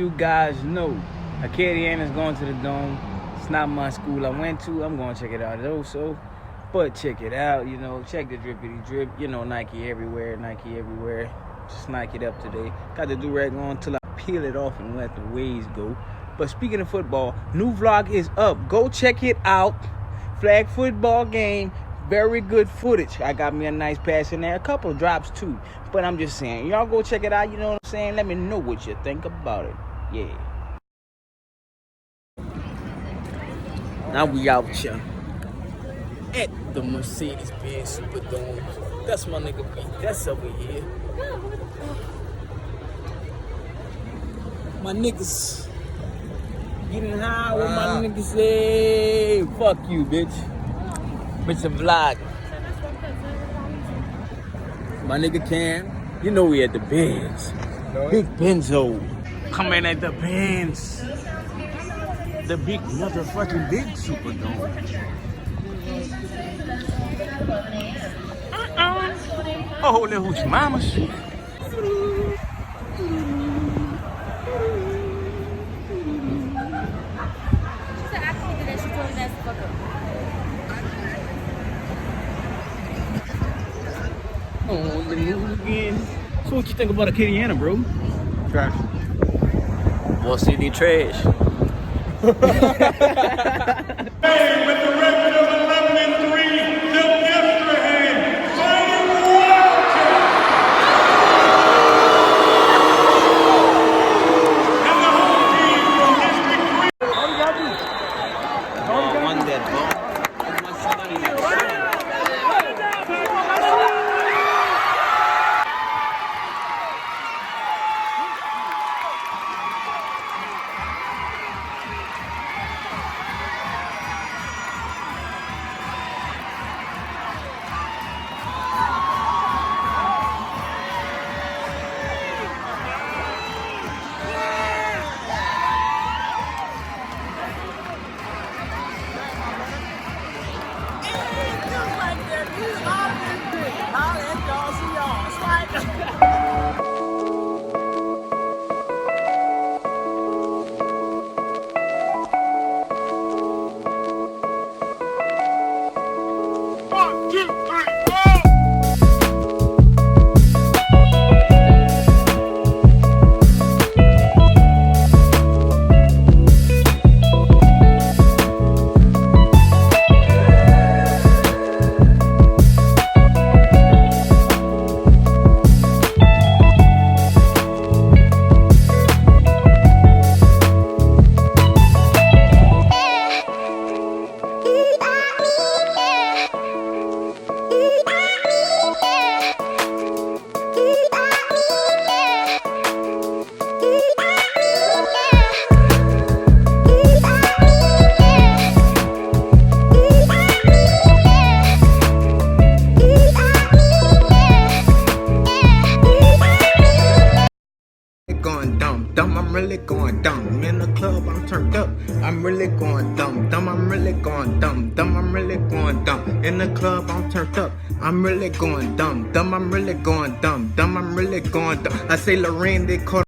you guys know, Keaton is going to the Dome. It's not my school I went to. I'm going to check it out also. But check it out, you know. Check the drippity drip. You know, Nike everywhere, Nike everywhere. Just Nike it up today. Got the do-rag on till I peel it off and let the waves go. But speaking of football, new vlog is up. Go check it out. Flag football game. Very good footage. I got me a nice pass in there. A couple of drops too. But I'm just saying, y'all go check it out. You know what I'm saying? Let me know what you think about it. Yeah. Now we out here at the Mercedes-Benz Superdome. That's my nigga B. That's over here. My niggas getting high with my niggas. Hey, fuck you, bitch. Bitch, a vlog. My nigga Cam, you know we at the Benz. Big Benzo. Coming at the Benz. The big motherfucking big Superdome. Oh, little hoochie mamas. Oh, the move again. So what you think about a Keaton, bro? Trash. Well, CD trash. Hey, with the record of 11-3, the Destrehan Fighting Wildcats! And the home team from District 3. All you gotta do. One dead ball. I'm really going dumb. In the club, I'm turned up. I'm really going dumb. I'm really going dumb. I'm really going dumb. In the club, I'm turned up. I'm really going dumb. I'm really going dumb. I'm really going dumb. I say Lorraine, they call